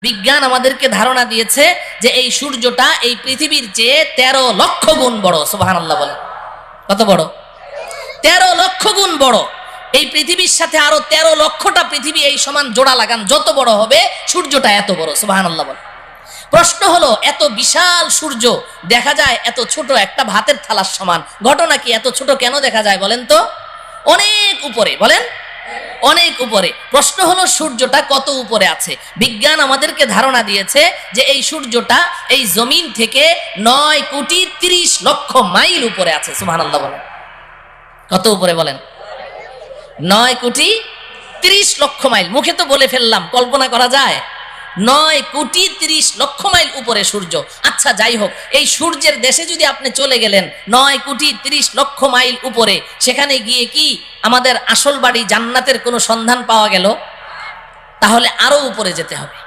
বিজ্ঞান আমাদেরকে ধারণা দিয়েছে যে এই সূর্যটা এই পৃথিবীর চেয়ে 13 লক্ষ গুণ বড়। সুবহানাল্লাহ বলে। কত বড়? 13 লক্ষ গুণ বড়। এই পৃথিবীর সাথে আরো 13 লক্ষটা পৃথিবী এই সমান জোড়া লাগান, যত বড় হবে সূর্যটা এত বড়। সুবহানাল্লাহ বলে। প্রশ্ন হলো, এত বিশাল সূর্য দেখা যায় এত ছোট একটা ভাতের থালার সমান, ঘটনা কি? এত ছোট কেন দেখা যায় বলেন তো? অনেক উপরে, বলেন অনেক উপরে। প্রশ্ন হলো সূর্যটা কত উপরে আছে? বিজ্ঞান আমাদেরকে ধারণা দিয়েছে যে এই সূর্যটা এই জমিন থেকে 9,30,00,000 মাইল উপরে আছে। সুবহানাল্লাহ বলেন। কত উপরে বলেন? 9,30,00,000 মাইল। মুখে তো বলে ফেললাম, কল্পনা করা যায়? 9,30,00,000 মাইল উপরে সূর্য। আচ্ছা যাই হোক, এই সূর্যের দেশে যদি আপনি চলে গেলেন 9,30,00,000 মাইল উপরে, সেখানে গিয়ে কি আমাদের আসল বাড়ি জান্নাতের কোনো সন্ধান পাওয়া গেল? তাহলে আরো উপরে যেতে হবে।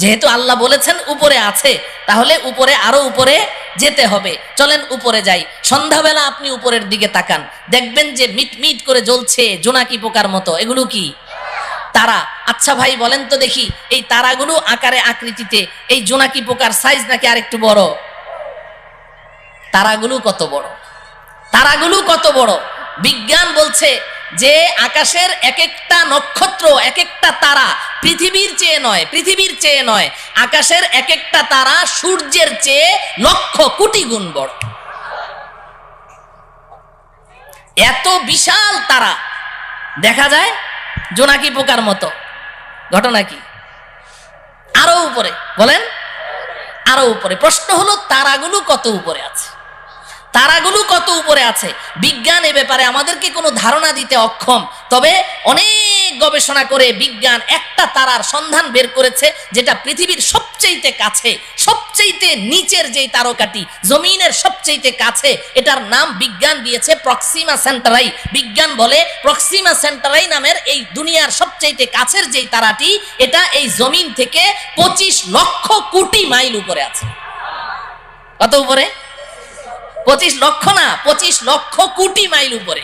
যেহেতু আল্লাহ বলেছেন উপরে আছে, তাহলে উপরে আরো উপরে যেতে হবে। চলেন উপরে যাই। সন্ধ্যাবেলা আপনি উপরের দিকে তাকান, দেখবেন যে মিটমিট করে জ্বলছে জোনাকি পোকার মতো। এগুলো কি? তারা। আচ্ছা ভাই বলেন তো দেখি, এই তারাগুলো আকারে আকৃতিতে এই জোনাকি পোকার সাইজ নাকি আরেকটু বড়? তারাগুলো কত বড়? তারাগুলো কত বড়? বিজ্ঞান বলছে যে আকাশের এক একটা নক্ষত্র, এক একটা তারা পৃথিবীর চেয়ে নয়, পৃথিবীর চেয়ে নয়, আকাশের এক একটা তারা সূর্যের চেয়ে লক্ষ কোটি গুণ বড়। এত বিশাল তারা দেখা যায় জোনাকি পোকার মতো। ঘটনা কি? আরো উপরে, বলেন আরো উপরে। প্রশ্ন হলো তারাগুলো কত উপরে আছে? তারাগুলো কত উপরে আছে? বিজ্ঞান এ ব্যাপারে আমাদেরকে কোনো ধারণা দিতে অক্ষম। তবে অনেক গবেষণা করে বিজ্ঞান একটা তারার সন্ধান বের করেছে, যেটা পৃথিবীর সবচেয়ে কাছে, সবচেয়ে নিচের যেই তারকাটি জমিনের সবচেয়ে কাছে, এটার নাম বিজ্ঞান দিয়েছে প্রক্সিমা সেন্টারাই। বিজ্ঞান বলে প্রক্সিমা সেন্টারাই নামের এই দুনিয়ার সবচেয়ে কাছের যেই তারাটি, এটা এই জমিন থেকে 25 লক্ষ কোটি মাইল উপরে আছে। কত উপরে? 25 লক্ষ না, 25 লক্ষ কোটি মাইল উপরে।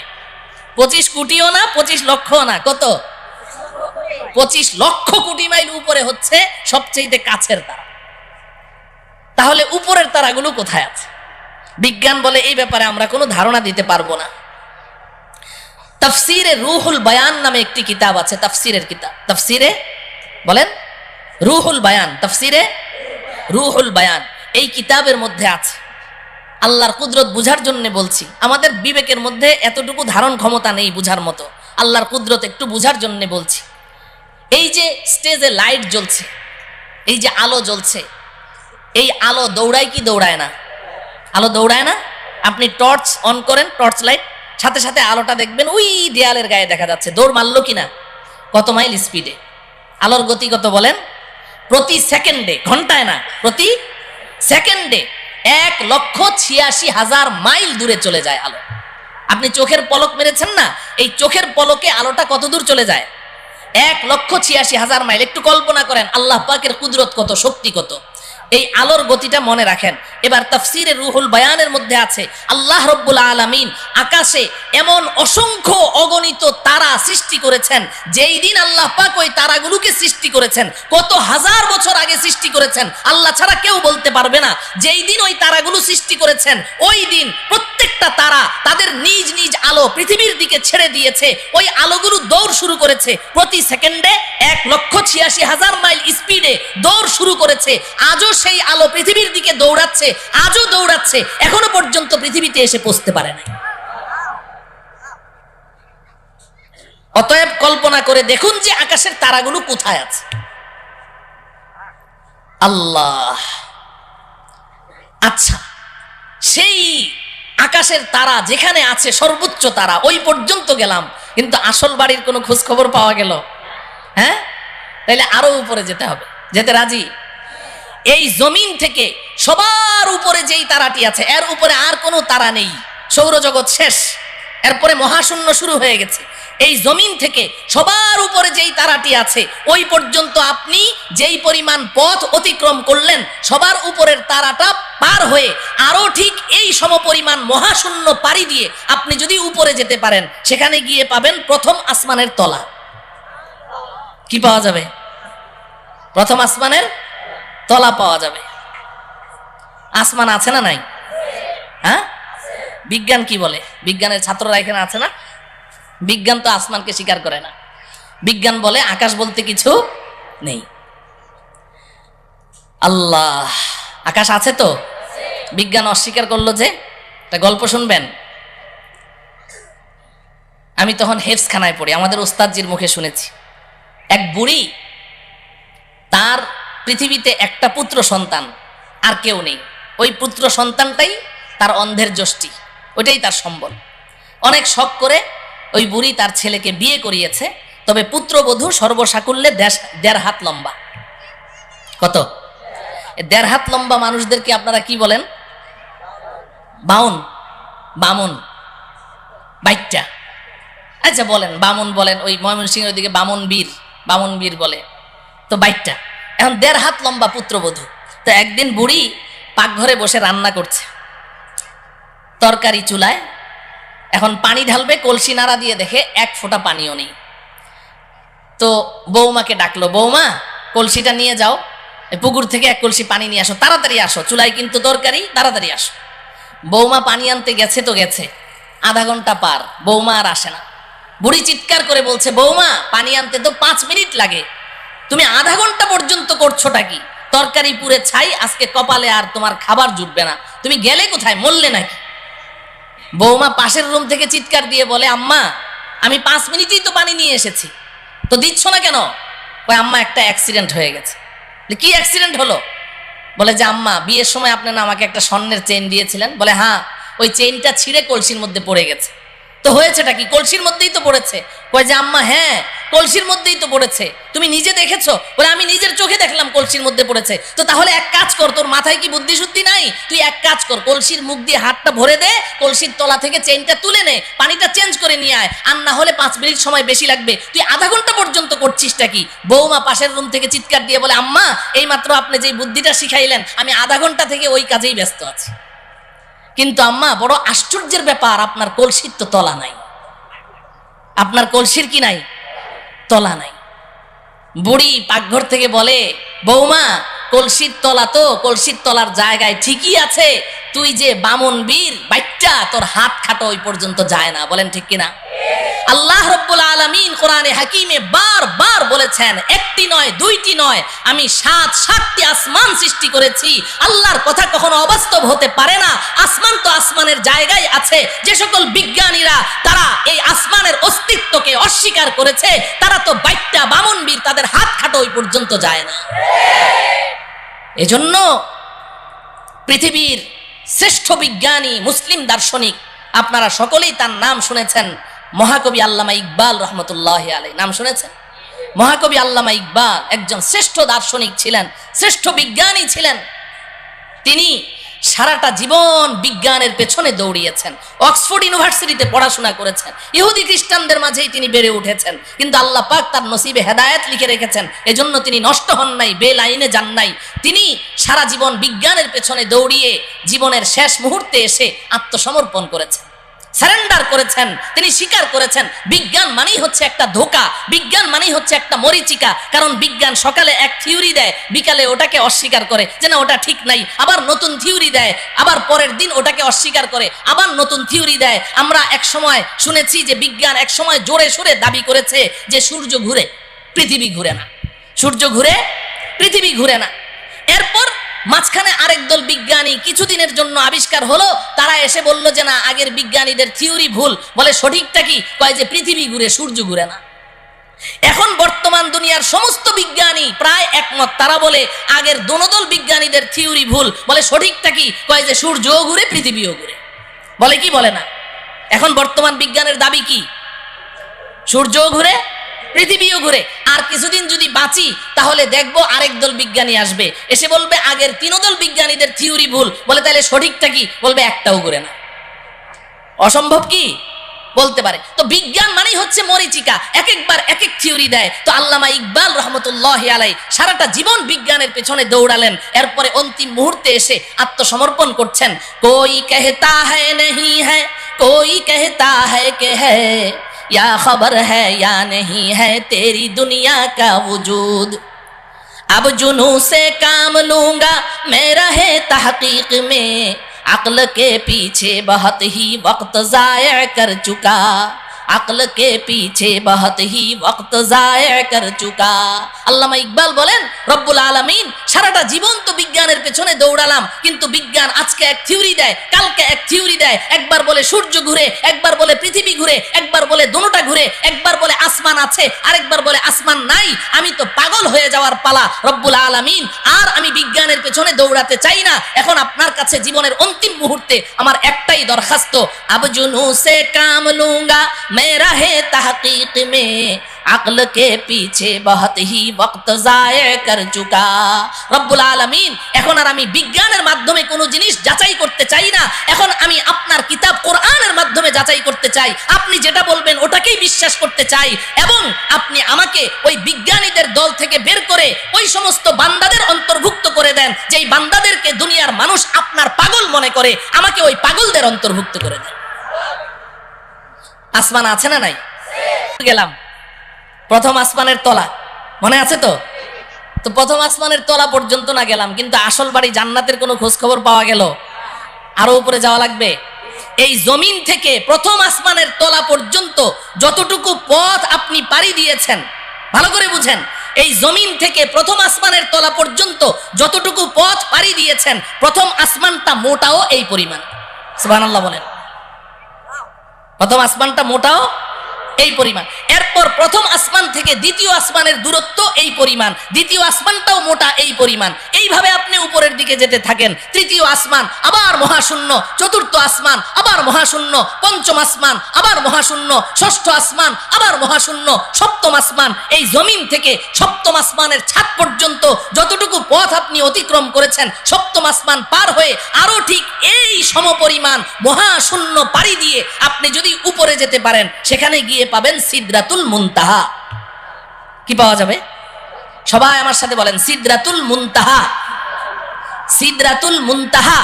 25 কোটিও না, 25 লক্ষও না। কত? 25 লক্ষ কোটি মাইল উপরে হচ্ছে সবচেয়ে কাছের তারা। তাহলে উপরের তারাগুলো কোথায় আছে? বিজ্ঞান বলে এই ব্যাপারে আমরা কোনো ধারণা দিতে পারবো না। তাফসিরে রুহুল বায়ান নামে একটি কিতাব আছে, তাফসিরের কিতাব। তাফসিরে বলেন রুহুল বায়ান, তাফসিরে রুহুল বায়ান। এই কিতাবের মধ্যে আছে, আল্লাহর কুদরত বুঝার জন্য বলছি, আমাদের বিবেকের মধ্যে এতটুকু ধারণ ক্ষমতা নেই বুঝার মতো, আল্লাহর কুদরত একটু বুঝার জন্য বলছি। এই যে স্টেজে লাইট জ্বলছে, এই যে আলো জ্বলছে, এই আলো দৌড়ায় কি দৌড়ায় না? আলো দৌড়ায় না? আপনি টর্চ অন করেন, টর্চ লাইট, সাথে সাথে আলোটা দেখবেন ওই দেয়ালের গায়ে দেখা যাচ্ছে। দৌড় মারলো কিনা? কত মাইল স্পিডে? আলোর গতি কত বলেন? প্রতি সেকেন্ডে, ঘন্টায় না, প্রতি সেকেন্ডে 1,86,000 মাইল দূরে চলে যায় আলো। আপনি চোখের পলক মেরেছেন না, এই চোখের পলকে আলোটা কত দূর চলে যায়? 1,86,000 মাইল। একটু কল্পনা করেন আল্লাহ পাকের কুদরত কত, শক্তি কত। এই আলোর গতিটা মনে রাখেন। এবার তাফসিরে রুহুল বায়ানের মধ্যে আছে, আল্লাহ রব্বুল আলামিন আকাশে এমন অসংখ্য অগণিত তারা সৃষ্টি করেছেন। যেই দিন আল্লাহ পাক ওই তারাগুলোকে সৃষ্টি করেছেন, কত হাজার বছর আগে সৃষ্টি করেছেন, আল্লাহ ছাড়া কেউ বলতে পারবে না। যেই দিন ওই তারাগুলো সৃষ্টি করেছেন, ওই দিন প্রত্যেকটা তারা তাদের নিজ নিজ আলো পৃথিবীর দিকে ছেড়ে দিয়েছে। ওই আলোগুলো দৌড় শুরু করেছে প্রতি সেকেন্ডে 1,86,000 মাইল স্পিডে দৌড় শুরু করেছে। আজও সেই আলো পৃথিবীর দিকে দৌড়াচ্ছে, আজও দৌড়াচ্ছে, এখনো পর্যন্ত পৃথিবীতে এসে পৌঁছতে পারে না। অতএব কল্পনা করে দেখুন যে আকাশের তারাগুলো কোথায় আছে। আল্লাহ। আচ্ছা, সেই আকাশের তারা যেখানে আছে সর্বোচ্চ তারা, ওই পর্যন্ত গেলাম, কিন্তু আসল বাড়ির কোনো খোঁজ খবর পাওয়া গেল? হ্যাঁ, তাইলে আরো উপরে যেতে হবে। যেতে রাজি? এই জমিন থেকে সবার উপরে যেই তারাটি আছে, এর উপরে আর কোনো তারা নেই। সৌরজগৎ শেষ, এরপরে মহাশূন্য শুরু হয়ে গেছে। এই জমিন থেকে সবার উপরে যেই তারাটি আছে, ওই পর্যন্ত আপনি যেই পরিমাণ পথ অতিক্রম করলেন, সবার উপরের তারাটা পার হয়ে আরো ঠিক এই সমপরিমাণ মহাশূন্য পাড়ি দিয়ে আপনি যদি উপরে যেতে পারেন, সেখানে গিয়ে পাবেন প্রথম আসমানের তলা। কি পাওয়া যাবে? প্রথম আসমানের তলা পাওয়া যাবে। আসমান আছে না নাই? হ্যাঁ, বিজ্ঞান কি বলে? বিজ্ঞানের ছাত্ররা এখানে আছে না? বিজ্ঞান তো আসমানকে স্বীকার করে না। বিজ্ঞান বলে আকাশ বলতে কিছু নেই। আল্লাহ, আকাশ আছে তো? বিজ্ঞান অস্বীকার করলো যে। একটা গল্প শুনবেন। আমি তখন হেফজখানায় পড়ি, আমাদের ওস্তাদজির মুখে শুনেছি। এক বুড়ি, তার পৃথিবীতে একটা পুত্র সন্তান, আর কেউ নেই। ওই পুত্র সন্তানটাই তার অন্ধের যষ্টি, ওইটাই তার সম্বল। অনেক শখ করে ওই বুড়ি তার ছেলেকে বিয়ে করিয়েছে। তবে পুত্রবধূ সর্বসাকুল্যে 1.5 হাত লম্বা। কত? 1.5 হাত লম্বা মানুষদেরকে আপনারা কি বলেন? বাউন, বামুন, বাইট্টা। আচ্ছা বলেন, বামুন বলেন। ওই ময়মনসিংহের দিকে বামুন বীর বলে তো বাইট্টা। এখন 1.5 হাত লম্বা পুত্রবধূ। তো একদিন বুড়ি পাকঘরে বসে রান্না করছে, তরকারি চুলায়। এখন পানি ঢালবে, কলসি নাড়া দিয়ে দেখে 1 ফোঁটা পানিও নেই। তো বৌমাকে ডাকলো, বৌমা কলসিটা নিয়ে যাও, পুকুর থেকে 1 কলসি পানি নিয়ে আসো, তাড়াতাড়ি আসো, চুলায় কিন্তু তরকারি, তাড়াতাড়ি আসো। বৌমা পানি আনতে গেছে তো গেছে, আধা ঘন্টা পার, বৌমা আর আসে না। বুড়ি চিৎকার করে বলছে, বৌমা পানি আনতে তো 5 মিনিট লাগে, তুমি আধা ঘন্টা পর্যন্ত করছোটা কি? তরকারি পুরে ছাই, আজকে কপালে আর তোমার খাবার জুটবে না, তুমি গেলে কোথায়, মরলে নাকি? বৌমা পাশের রুম থেকে চিৎকার দিয়ে বলে, আম্মা আমি 5 মিনিটেই তো পানি নিয়ে এসেছি, তো দিচ্ছ না কেন? ওই আম্মা একটা অ্যাক্সিডেন্ট হয়ে গেছে। কি অ্যাক্সিডেন্ট হলো? বলে যে আম্মা বিয়ের সময় আপনি না আমাকে একটা স্বর্ণের চেইন দিয়েছিলেন। বলে হ্যাঁ, ওই চেইনটা ছিঁড়ে কলসির মধ্যে পড়ে গেছে। তো হয়েছেটা কি? কলসির মধ্যেই তো পড়েছে। কয় যে আম্মা হ্যাঁ, কলসির মধ্যেই তো পড়েছে, তুমি নিজে দেখেছো? বলে আমি নিজের চোখে দেখলাম কলসির মধ্যে পড়েছে। তো তাহলে এক কাজ কর, তোর মাথায় কি বুদ্ধি শুদ্ধি নাই? তুই এক কাজ কর, কলসির মুখ দিয়ে হাতটা ভরে দে, কলসির তলা থেকে চেইনটা তুলে নে, পানিটা চেঞ্জ করে নিয়ে আয়, আর না হলে 5 মিনিট সময় বেশি লাগবে, তুই আধা ঘন্টা পর্যন্ত করছিসটা কি? বৌমা পাশের রুম থেকে চিৎকার দিয়ে বলে, আম্মা এইমাত্র আপনি যে বুদ্ধিটা শিখাইলেন, আমি আধা ঘন্টা থেকে ওই কাজেই ব্যস্ত আছি। কিন্তু আম্মা বড় আশ্চর্যের ব্যাপার, আপনার কলসির তো তলা নাই। আপনার কলসির কি নাই? তলা নাই। বুড়ি পাকঘর থেকে বলে, বৌমা কলসির তলা তো কলসির তলার জায়গায় ঠিকই আছে, তুই যে বামুন বীর বাইট্টা, তোর হাত খাটো ওই পর্যন্ত যায় না। বলেন ঠিক কিনা? আল্লাহ রাব্বুল আলামিন কোরআনে হাকিমে বারবার বলেছেন, একটি নয়, দুইটি নয়, আমি 7টি আসমান সৃষ্টি করেছি। আল্লাহর কথা কখনো অবাস্তব হতে পারে না। আসমান তো আসমানের জায়গায় আছে। যে সকল বিজ্ঞানীরা তারা এই আসমানের অস্তিত্বকে অস্বীকার করেছে, তারা তো বাইট্টা বামুন বীর, তাদের হাত খাটো ওই পর্যন্ত যায় না। এজন্য পৃথিবীর শ্রেষ্ঠ বিজ্ঞানী মুসলিম দার্শনিক, আপনারা সকলেই তার নাম শুনেছেন, মহাকবি আল্লামা ইকবাল রহমতুল্লাহ আলাইহি। নাম শুনেছেন? মহাকবি আল্লামা ইকবাল একজন শ্রেষ্ঠ দার্শনিক ছিলেন, শ্রেষ্ঠ বিজ্ঞানী ছিলেন। তিনি সারাটা জীবন বিজ্ঞানের পেছনে দৌড়িয়েছেন, অক্সফোর্ড ইউনিভার্সিটিতে পড়াশোনা করেছেন, ইহুদি খ্রিস্টানদের মাঝেই তিনি বেড়ে উঠেছেন। কিন্তু আল্লাহ পাক তার নসিবে হেদায়েত লিখে রেখেছেন, এজন্য তিনি নষ্ট হন নাই, বেলাইনে যান নাই। তিনি সারা জীবন বিজ্ঞানের পেছনে দৌড়িয়ে জীবনের শেষ মুহূর্তে এসে আত্মসমর্পণ করেছেন, সারেন্ডার করেছেন। তিনি স্বীকার করেছেন বিজ্ঞান মানেই হচ্ছে একটা ধোঁকা, বিজ্ঞান মানেই হচ্ছে একটা মরীচিকা। কারণ বিজ্ঞান সকালে এক থিওরি দেয়, বিকালে ওটাকে অস্বীকার করে যে না ওটা ঠিক নাই, আবার নতুন থিওরি দেয়, আবার পরের দিন ওটাকে অস্বীকার করে, আবার নতুন থিওরি দেয়। আমরা এক সময় শুনেছি যে বিজ্ঞান এক সময় জোরে সোরে দাবি করেছে যে সূর্য ঘুরে, পৃথিবী ঘুরে না, সূর্য ঘুরে, পৃথিবী ঘুরে না। এরপর মাঝখানে আরেক দল বিজ্ঞানী কিছুদিনের জন্য আবিষ্কার হলো, তারা এসে বলল যে না আগের বিজ্ঞানীদের থিওরি ভুল। বলে সঠিকটা কি? কয় যে পৃথিবী ঘুরে, সূর্য ঘুরে না। এখন বর্তমান দুনিয়ার সমস্ত বিজ্ঞানী প্রায় একমত, তারা বলে আগের দোনোদল বিজ্ঞানীদের থিওরি ভুল। বলে সঠিকটা কি? কয় যে সূর্যও ঘুরে, পৃথিবীও ঘুরে। বলে কি বলে না? এখন বর্তমান বিজ্ঞানের দাবি কি? সূর্যও ঘুরে, পৃথিবীও ঘুরে। আর কিছুদিন যদি বাঁচি তাহলে দেখবো আরেক দল বিজ্ঞানী আসবে, এসে বলবে আগের 3 দল বিজ্ঞানীদের থিওরি ভুল। বলে তাহলে সঠিকটা কি? বলবে একটাও ঘুরে না। অসম্ভব কি? বলতে পারে। তো বিজ্ঞান মানেই হচ্ছে মরীচিকা, এক একবার এক এক থিওরি দেয়। তো আল্লামা ইকবাল রহমতুল্লাহ আলাইহি সারাটা জীবন বিজ্ঞানের পেছনে দৌড়ালেন, এরপরে অন্তিম মুহূর্তে এসে আত্মসমর্পণ করছেন। কোই कहता है नहीं है, कोई कहता है कि है, या खबर है या नहीं है तेरी दुनिया का वजूद। अब जुनू से काम लूंगा मैं रहे तहकीक में अक्ल के पीछे बहुत ही वक्त जाया कर चुका अक्ल के पीछे बहुत ही वक्त जाया कर चुका। আল্লামা ইকবাল বলেন রব্বুল আলামিন সারাটা জীবন তো বিজ্ঞানের পেছনে দৌড়ালাম, কিন্তু বিজ্ঞান আজকে এক থিওরি দেয়, কালকে এক থিওরি দেয়। একবার বলে সূর্য ঘুরে, একবার বলে পৃথিবী ঘুরে, একবার বলে দুটোটা ঘুরে, একবার বলে আসমান আছে, আরেকবার বলে আসমান নাই। আমি তো পাগল হয়ে যাওয়ার পালা রব্বুল আলামিন। আর আমি বিজ্ঞানের পেছনে দৌড়াতে চাই না। এখন আপনার কাছে জীবনের অন্তিম মুহূর্তে আমার একটাই দরখাস্ত, আব জুনু সে কাম লুঙ্গা मैं रहे तहकीक में अक्ल के पीछे बहुत ही वक्त जाया कर चुका। রব্বুল আলামিন এখন আর আমি বিজ্ঞানের মাধ্যমে কোনো জিনিস যাচাই করতে চাই না। এখন আমি আপনার কিতাব কোরআনের মাধ্যমে যাচাই করতে চাই। আপনি যেটা বলবেন ওটাকেই বিশ্বাস করতে চাই, এবং আপনি আমাকে ওই বিজ্ঞানীদের দল থেকে বের করে ওই সমস্ত বান্দাদের অন্তর্ভুক্ত করে দেন যেই বান্দাদেরকে দুনিয়ার মানুষ আপনার পাগল মনে করে। আমাকে ওই পাগলদের অন্তর্ভুক্ত করে দেন। আসমান আছে না নাই? গেলাম প্রথম আসমানের তলা, মনে আছে তো? তো প্রথম আসমানের তলা পর্যন্ত না গেলাম, কিন্তু আসল বাড়ি জান্নাতের কোনো খোঁজ খবর পাওয়া গেল? আরো উপরে যাওয়া লাগবে। এই জমিন থেকে প্রথম আসমানের তলা পর্যন্ত যতটুকু পথ আপনি পাড়ি দিয়েছেন, ভালো করে বুঝেন, এই জমিন থেকে প্রথম আসমানের তলা পর্যন্ত যতটুকু পথ পাড়ি দিয়েছেন, প্রথম আসমানটা মোটাও এই পরিমাণ। সুবহানাল্লাহ বলেন। প্রথম আসমানটা মোটাও এই পরিমাণ। এরপর প্রথম আসমান থেকে দ্বিতীয় আসমানের দূরত্ব এই পরিমাণ, দ্বিতীয় আসমানটাও মোটা এই পরিমাণ। এইভাবে আপনি উপরের দিকে যেতে থাকেন। তৃতীয় আসমান আবার মহাশূন্য, চতুর্থ আসমান আবার মহাশূন্য, পঞ্চম আসমান আবার মহাশূন্য, ষষ্ঠ আসমান আবার মহাশূন্য, সপ্তম আসমান। এই জমিন থেকে সপ্তম আসমানের ছাদ পর্যন্ত যতটুকু পথ আপনি অতিক্রম করেছেন, সপ্তম আসমান পার হয়ে আরো ঠিক এই সমপরিমাণ মহাশূন্য পাড়ি দিয়ে আপনি যদি উপরে যেতে পারেন, সেখানে গিয়ে পাবেন সিদরাতুল মুনতাহা। কি পাওয়া যাবে? সবাই আমার সাথে বলেন, সিদরাতুল মুনতাহা। সিদরাতুল মুনতাহা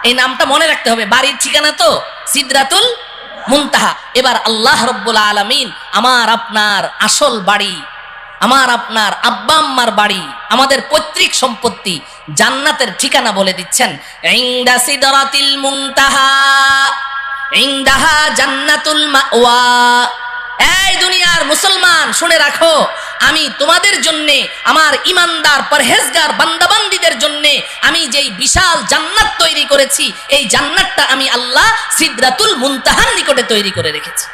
এই নামটা মনে রাখতে হবে, বাড়ির ঠিকানা তো সিদরাতুল মুনতাহা। এবার আল্লাহ রাব্বুল আলামিন আমার আপনার আসল বাড়ি, আমার আপনার আব্বা আম্মার বাড়ি, আমাদের পৈতৃক সম্পত্তি জান্নাতের ঠিকানা বলে দিচ্ছেন। ইনদা সিদরাতিল মুনতাহা ইনদাহা জান্নাতুল মাওয়া। এই দুনিয়ার মুসলমান শুনে রাখো, আমি তোমাদের জন্য, আমার ইমানদার পরহেজগার বান্দাবান্দীদের জন্য আমি যেই বিশাল জান্নাত তৈরি করেছি, এই জান্নাতটা আমি আল্লাহ সিদরাতুল মুনতাহার নিকটে তৈরি করে রেখেছি।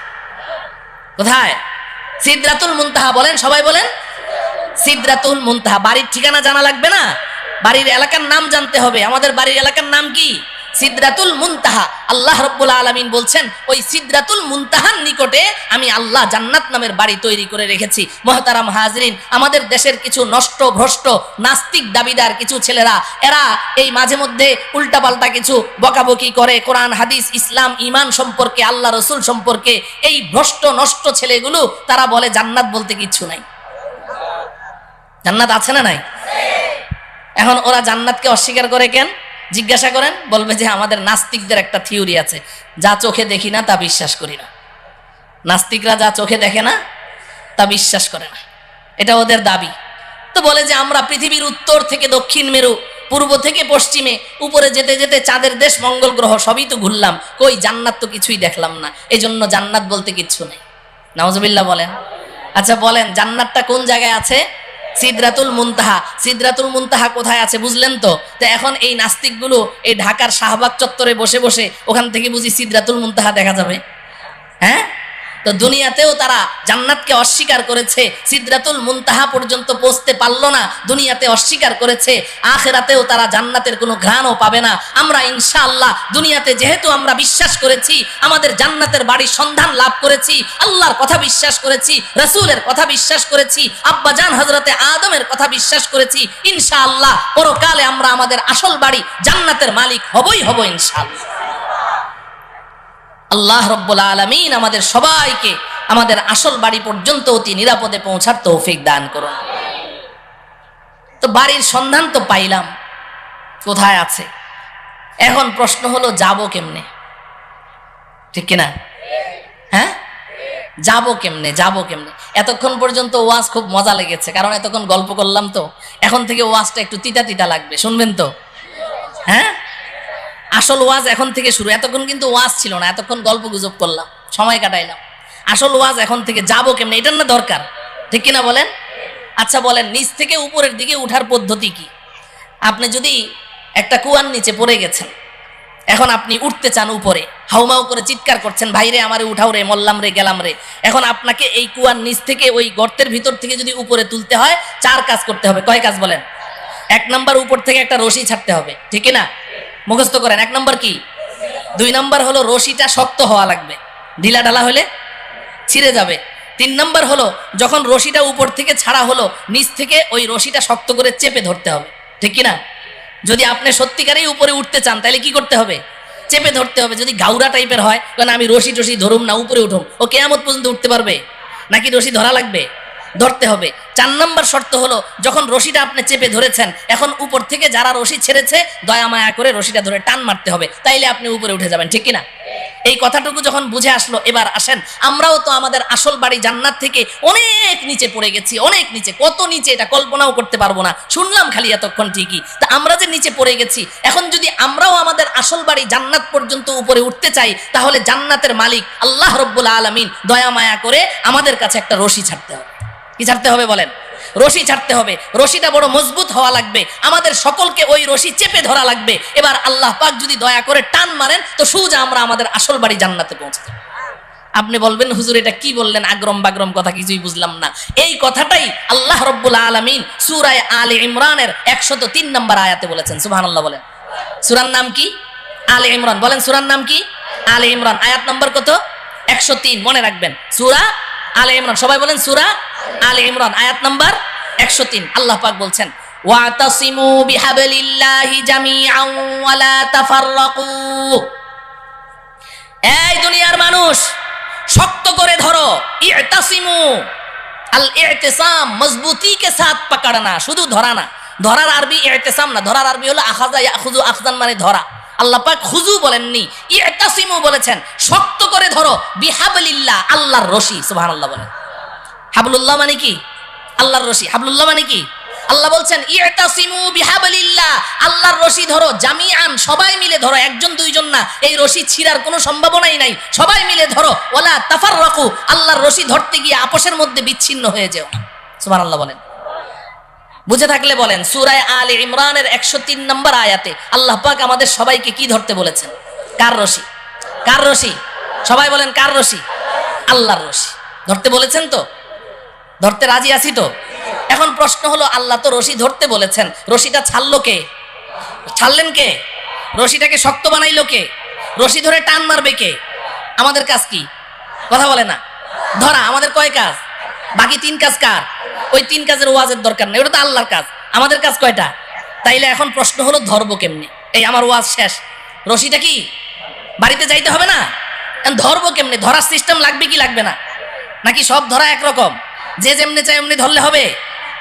কোথায়? সিদরাতুল মুনতাহা বলেন, সবাই বলেন সিদরাতুল মুনতাহা। বাড়ির ঠিকানা জানা লাগবে না, বাড়ির এলাকার নাম জানতে হবে। আমাদের বাড়ির এলাকার নাম কি? সিদরাতুল মুনতাহা। আল্লাহ রাব্বুল আলামিন বলছেন ওই সিদরাতুল মুনতাহার নিকটে আমি আল্লাহ জান্নাত নামের বাড়ি তৈরি করে রেখেছি। মুহতারাম হাজরিন, আমাদের দেশের কিছু নষ্ট ভ্রষ্ট নাস্তিক দাবিদার কিছু ছেলেরা, এরা এই মাঝে মধ্যে উল্টাপাল্টা কিছু বকাবকি করে কোরআন হাদিস ইসলাম ঈমান সম্পর্কে, আল্লাহ রসুল সম্পর্কে। এই ভ্রষ্ট নষ্ট ছেলেগুলো তারা বলে জান্নাত বলতে কিচ্ছু নাই। জান্নাত আছে না নাই? এখন ওরা জান্নাতকে অস্বীকার করে কেন? জিজ্ঞাসা করেন, বলবে যে আমাদের নাস্তিকদের একটা থিওরি আছে, যা চোখে দেখি না তা বিশ্বাস করি না। নাস্তিকরা যা চোখে দেখে না তা বিশ্বাস করে না, এটা ওদের দাবি। তো বলে যে আমরা পৃথিবীর উত্তর থেকে দক্ষিণ মেরু, পূর্ব থেকে পশ্চিমে, উপরে যেতে যেতে চাঁদের দেশ মঙ্গল গ্রহ সবই তো ঘুরলাম, কই জান্নাত তো কিছুই দেখলাম না, এই জন্য জান্নাত বলতে কিচ্ছু নেই। নাউজুবিল্লাহ বলেন। আচ্ছা বলেন, জান্নাতটা কোন জায়গায় আছে? সিদরাতুল মুনতাহা। সিদরাতুল মুনতাহা কোথায় আছে বুঝলেন তো? তো এখন এই নাস্তিকগুলো এই ঢাকার শাহবাগ চত্বরে বসে বসে ওখান থেকে বুঝি সিদরাতুল মুনতাহা দেখা যাবে? হ্যাঁ, তো দুনিয়াতেও তারা জান্নাতকে অস্বীকার করেছে, সিদরাতুল মুনতাহা পর্যন্ত পৌঁছতে পারলো না, দুনিয়াতে অস্বীকার করেছে। আখিরাতেও তারা জান্নাতের কোনো ঘ্রাণও পাবে না। আমরা ইনশাআল্লাহ দুনিয়াতে যেহেতু আমরা বিশ্বাস করেছি, আমাদের জান্নাতের বাড়ির সন্ধান লাভ করেছি, আল্লাহর কথা বিশ্বাস করেছি, রাসূলের কথা বিশ্বাস করেছি, আব্বাজান হযরতে আদমের কথা বিশ্বাস করেছি, ইনশাআল্লাহ পরকালে আমরা আমাদের আসল বাড়ি জান্নাতের মালিক হবই হব ইনশাআল্লাহ। আল্লাহ রাব্বুল আলামিন আমাদের সবাইকে আমাদের আসল বাড়ি পর্যন্ত অতি নিরাপদে পৌঁছার তৌফিক দান করুন। তো বাড়ির সন্ধান তো পাইলাম, কোথায় আছে? এখন প্রশ্ন হলো যাব কেমনে? ঠিক কিনা? হ্যাঁ, যাবো কেমনে যাবো কেমনে। এতক্ষণ পর্যন্ত ওয়াজ খুব মজা লেগেছে, কারণ এতক্ষণ গল্প করলাম তো। এখন থেকে ওয়াজটা একটু তিতা তিতা লাগবে, শুনবেন তো? হ্যাঁ, আসল ওয়াজ এখন থেকে শুরু। এতক্ষণ কিন্তু ওয়াজ ছিল না, এতক্ষণ গল্প গুজব করলাম, সময় কাটাইলাম। আসল ওয়াজ এখন থেকে, যাবো কেমনে, এটার না দরকার, ঠিক কিনা বলেন? আচ্ছা বলেন, নিচ থেকে উপরের দিকে উঠার পদ্ধতি কি? আপনি যদি একটা কুয়ার নিচে পড়ে গেছেন, এখন আপনি উঠতে চান উপরে, হাউমাউ করে চিৎকার করছেন, ভাইরে আমারে উঠাও রে, মল্লাম রে, গেলাম রে। এখন আপনাকে এই কুয়ার নিচ থেকে, ওই গর্তের ভিতর থেকে যদি উপরে তুলতে হয়, 4 কাজ করতে হবে। কয় কাজ বলেন? 1 নাম্বার, উপর থেকে একটা রশি ছাড়তে হবে, ঠিক না? মুখস্থ করেন। 1 নাম্বার কি? 2 নাম্বার হলো রশিটা শক্ত হওয়া লাগবে, ঢিলা ঢালা হলে ছিঁড়ে যাবে। 3 নাম্বার হলো যখন রশিটা উপর থেকে ছাড়া হলো, নিচ থেকে ওই রশিটা শক্ত করে চেপে ধরতে হবে, ঠিক কিনা? যদি আপনি সত্যিকারেই উপরে উঠতে চান, তাহলে কি করতে হবে? চেপে ধরতে হবে। যদি গাউরা টাইপের হয়, কারণ আমি রশি টসি ধরুম না, উপরে উঠুম, ও কেয়ামত পর্যন্ত উঠতে পারবে নাকি? রশি ধরা লাগবে, ধরতে হবে। 4 নাম্বার শর্ত হলো, যখন রশিটা আপনি চেপে ধরেছেন, এখন উপর থেকে যারা রশি ছেড়েছে, দয়া মায়া করে রশিটা ধরে টান মারতে হবে, তাইলে আপনি উপরে উঠে যাবেন, ঠিক কিনা? এই কথাটুকু যখন বুঝে আসলো, এবার আসেন, আমরাও তো আমাদের আসল বাড়ি জান্নাত থেকে অনেক নিচে পড়ে গেছি, অনেক নিচে। কত নিচে এটা কল্পনাও করতে পারবো না, শুনলাম খালি এতক্ষণ ঠিকই। তা আমরা যে নিচে পড়ে গেছি, এখন যদি আমরাও আমাদের আসল বাড়ি জান্নাত পর্যন্ত উপরে উঠতে চাই, তাহলে জান্নাতের মালিক আল্লাহ রব্বুল আলামিন দয়া মায়া করে আমাদের কাছে একটা রশি ছাড়তে হবে। কি ছাড়তে হবে বলেন? রশি ছাড়তে হবে। রশিটা বড় মজবুত হওয়া লাগবে, আমাদের সকলকে ওই রশি চেপে ধরা লাগবে। এবার আল্লাহ পাক যদি দয়া করে টান মারেন, তো সোজা আমরা আমাদের আসল বাড়ি জান্নাতে পৌঁছে যাব। আপনি বলবেন, হুজুর এটা কি বললেন, আগরম বাগরম কথা, কিছুই বুঝলাম না। এই কথাটাই আল্লাহ রব্বুল আলামিন সূরা আলে ইমরানের 103 নম্বর আয়াতে বলেছেন। সুবহানাল্লাহ বলেন। সূরার নাম কি? আলে ইমরান। বলেন, সূরার নাম কি? আলে ইমরান। আয়াত নম্বর কত? 103। মনে রাখবেন, সূরা আলে ইমরান। সবাই বলেন, সূরা আলে ইমরান, আয়াত নাম্বার 103। আল্লাহ পাক বলছেন, ওয়াতাসিমু বিহাবলিল্লাহি জামিআন ওয়া লা তাফাররাকু। এই দুনিয়ার মানুষ, শক্ত করে ধরো। ইতাসিমু, আল ইতিসাম মজবুতি কে সাথ পাকড়না, শুধু ধরা না। ধরার আরবি ইতিসাম না, ধরার আরবি হলো আখাযা ইয়াখুযু, আখযান মানে ধরা। আল্লাহ পাক খুজু বলেননি, ইতাসিমু বলেছেন, শক্ত করে ধরো। বিহাবলিল্লাহ, আল্লাহর রশি। সুবহানাল্লাহ বলেন। হাবলুল্লাহ মানে কি? আল্লাহর রশি। হাবলুল্লাহ মানে কি? আল্লাহ বলছেন, ইতাসিমু বিহাবলিল্লাহ, আল্লাহর রশি ধরো। জামিআন, সবাই মিলে ধরো, একজন দুইজন না। এই রশি ছিঁড়ার কোনো সম্ভাবনাই নাই, সবাই মিলে ধরো। ওয়ালা তাফাররাকু, আল্লাহর রশি ধরতে গিয়ে আপোষের মধ্যে বিচ্ছিন্ন হয়ে যাও। সুবহানাল্লাহ বলেন। বুঝে থাকলে বলেন, সূরা আলে ইমরানের 103 নম্বর আয়াতে আল্লাহ পাক আমাদের সবাইকে কি ধরতে বলেছেন? কার রশি? কার রশি? সবাই বলেন, কার রশি? আল্লাহর রশি ধরতে বলেছেন তো? ধরতে রাজি আছি তো? এখন প্রশ্ন হলো, আল্লাহ তো রশি ধরতে বলেছেন, রশিটা ছাড়লো কে? ছাড়লেন কে? রশিটাকে শক্ত বানাইলো কে? রশি ধরে টান মারবে কে? আমাদের কাজ কি? কথা বলে না। ধরা। আমাদের কয় কাজ? বাকি 3 কাজ কার? ওই 3 কাজের ওয়াজের দরকার নেই, ওটা তো আল্লাহর কাজ। আমাদের কাজ কয়টা? তাইলে এখন প্রশ্ন হলো, ধরবো কেমনি? এই আমার ওয়াজ শেষ, রশিটা কি বাড়িতে যাইতে হবে না? ধরবো কেমনি? ধরার সিস্টেম লাগবে কি লাগবে না? নাকি সব ধরা একরকম, যে যেমনি চাই এমনি ধরলে হবে?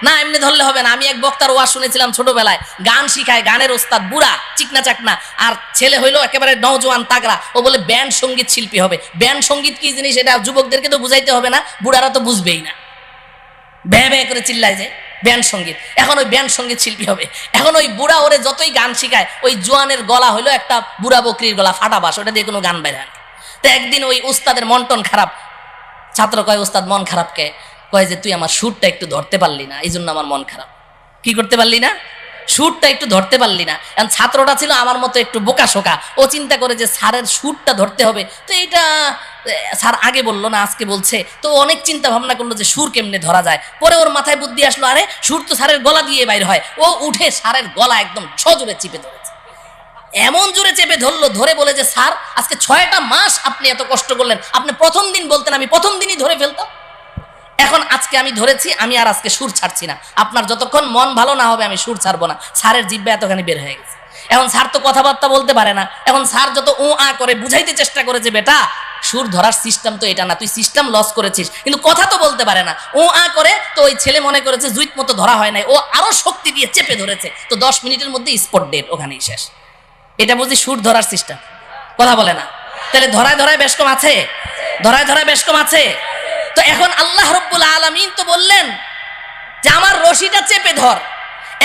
না, এমনি ধরলে হবে না। আমি এক বক্তার ওয়াজ শুনেছিলাম ছোটবেলায়, গান শিখায়, গানের ওস্তাদ, বুড়া চিকনা চাকনা, আর ছেলে হইলো একেবারে নওজোয়ান তাগড়া। ও বলে ব্যান্ড সঙ্গীত শিল্পী হবে। ব্যান্ড সঙ্গীত কি জিনিস এটা যুবকদেরকে তো বুঝাইতে হবে না, বুড়ারা তো বুঝবেই না। ব্যয় ব্যয় করে চিল্লায় যে ব্যান্ড সঙ্গীত, এখন ওই ব্যান্ড সঙ্গীত শিল্পী হবে। এখন ওই বুড়া ওরে যতই গান শিখায়, ওই জোয়ানের গলা হইলো একটা বুড়া বকরির গলা, ফাটা বাস, ওটা দিয়ে কোনো গান বাইরে হয় না। তো একদিন ওই উস্তাদের মন টন খারাপ, ছাত্র কয়, উস্তাদ মন খারাপকে? কয় যে, তুই আমার সুরটা একটু ধরতে পারলি না, এই জন্য আমার মন খারাপ। কি করতে পারলি না? সুরটা একটু ধরতে পারলি না। এখন ছাত্রটা ছিল আমার মতো একটু বোকা শোকা, ও চিন্তা করে যে স্যারের সুরটা ধরতে হবে, তো এইটা স্যার আগে বললো না, আজকে বলছে। তো অনেক চিন্তা ভাবনা করলো যে সুর কেমনে ধরা যায়। পরে ওর মাথায় বুদ্ধি আসলো, আরে সুর তো স্যারের গলা দিয়ে বাইর হয়। ও উঠে স্যারের গলা একদম সজোরে চিপে ধরেছে, এমন জোরে চেপে ধরলো, ধরে বলে যে, স্যার আজকে 6টা মাস আপনি এত কষ্ট করলেন, আপনি প্রথম দিন বলতেন, আমি প্রথম দিনই ধরে ফেলতাম। এখন আজকে আমি ধরেছি, আমি আর আজকে সুর ছাড়ছি না। আপনার যতক্ষণ মন ভালো না হবে, আমি সুর ছাড়বো না। স্যারের জিহ্বা এতখানি বের হয়ে গেছে। এখন স্যার তো কথাবার্তা বলতে পারে না। এখন স্যার যত ও আ করে বুঝাইতে চেষ্টা করেছে, বেটা সুর ধরার সিস্টেম তো এটা না, তুই সিস্টেম লস করেছিস, কিন্তু কথা তো বলতে পারে না। ও আ করে তো ওই ছেলে মনে করেছে জুইত মতো ধরা হয় নাই, ও আরো শক্তি দিয়ে চেপে ধরেছে। তো 10 মিনিটের মধ্যে স্পট ডেট, ওখানেই শেষ। এটা বুঝি সুর ধরার সিস্টেম? কথা বলে না। তাহলে ধরায় ধরায় বেশ কম আছে, ধরায় ধরায় বেশ কম আছে। তো এখন আল্লাহ রাব্বুল আলামিন তো বললেন যে আমার রশিটা চেপে ধর।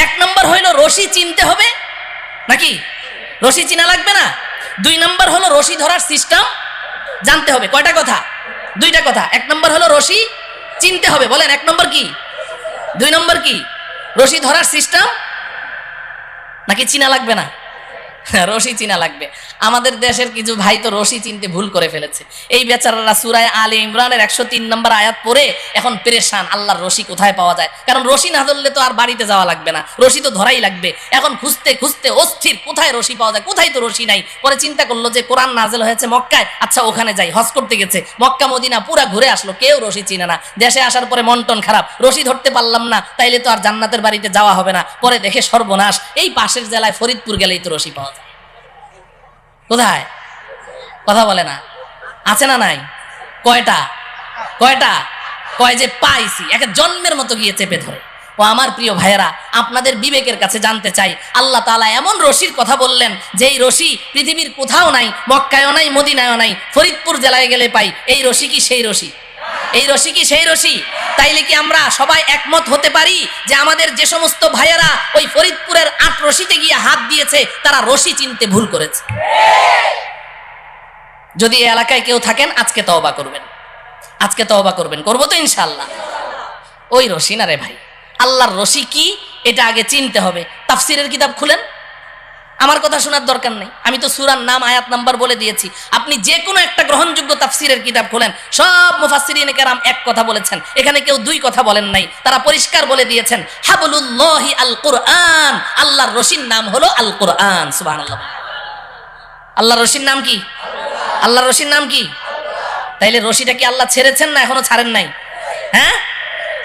এক নম্বর হইলো রশি চিনতে হবে নাকি? রশি চিনা লাগবে না? দুই নম্বর হলো রশি ধরার সিস্টেম জানতে হবে। কয়টা কথা? দুইটা কথা। এক নম্বর হলো রশি চিনতে হবে, বলেন এক নম্বর কি? দুই নম্বর কি? রশি ধরার সিস্টেম নাকি চিনা লাগবে না? রশি চিনা লাগবে। আমাদের দেশের কিছু ভাই তো রশি চিনতে ভুল করে ফেলেছে। এই বেচারারা সূরা আলে ইমরানের 103 নম্বর আয়াত পড়ে এখন পেরেশান, আল্লাহর রশি কোথায় পাওয়া যায়। কারণ রশি না ধরলে তো আর বাড়িতে যাওয়া লাগবে না, রশি তো ধরাই লাগবে। এখন খুঁজতে খুঁজতে অস্থির, কোথায় রশি পাওয়া যায়, কোথায় তো রশি নাই। পরে চিন্তা করলো যে কোরআন নাযিল হয়েছে মক্কায়, আচ্ছা ওখানে যাই। হজ করতে গেছে, মক্কা মদিনা পুরা ঘুরে আসলো, কেউ রশি চিনে না। দেশে আসার পরে মন টন খারাপ, রশি ধরতে পারলাম না, তাইলে তো আর জান্নাতের বাড়িতে যাওয়া হবে না। পরে দেখে সর্বনাশ, এই পাশের জেলায় ফরিদপুর গেলেই তো রশি পাওয়া যায়। কোথায়? কথা বলে না, আছে না নাই? কয়টা? কয়টা? কয় যে পাইছি, একে জন্মের মতো গিয়ে চেপে ধরে। ও আমার প্রিয় ভাইয়েরা, আপনাদের বিবেকের কাছে জানতে চাই, আল্লাহ তাআলা এমন রশির কথা বললেন যেই রশি পৃথিবীর কোথাও নাই, মক্কায়ও নাই, মদিনায়ও নাই, ফরিদপুর জেলায় গেলে পাই। এই রশি কি সেই রশি? এই রশি কি সেই রশি? তাইলে কি আমরা সবাই একমত হতে পারি যে আমাদের যে সমস্ত ভাইয়েরা ওই ফরিদপুরের 8 রশিতে গিয়ে হাত দিয়েছে তারা রশি চিনতে ভুল করেছে? যদি এই এলাকায় কেউ থাকেন আজকে তওবা করবেন, আজকে তওবা করবেন। করবো তো ইনশাআল্লাহ। ওই রশি না রে ভাই, আল্লাহর রশি কি এটা আগে চিনতে হবে। তাফসিরের কিতাব খুলেন, আমার কথা শোনার দরকার নেই, আমি তো সূরার নাম আয়াত নাম্বার বলে দিয়েছি। আপনি যে কোনো একটা গ্রহণযোগ্য তাফসিরের কিতাব খোলেন, সব মুফাসসিরিনে কেরাম এক কথা বলেছেন, এখানে কেউ দুই কথা বলেন নাই। তারা পরিষ্কার বলে দিয়েছেন হাবলুল্লাহি আল কুরআন, আল্লাহর রশির নাম হলো আল কুরআন। সুবহানাল্লাহ। আল্লাহর রশির নাম কি? আল্লাহর রশির নাম কি? তাইলে রশিটা কি আল্লাহ ছেড়েছেন না এখনো ছাড়েন নাই? হ্যাঁ,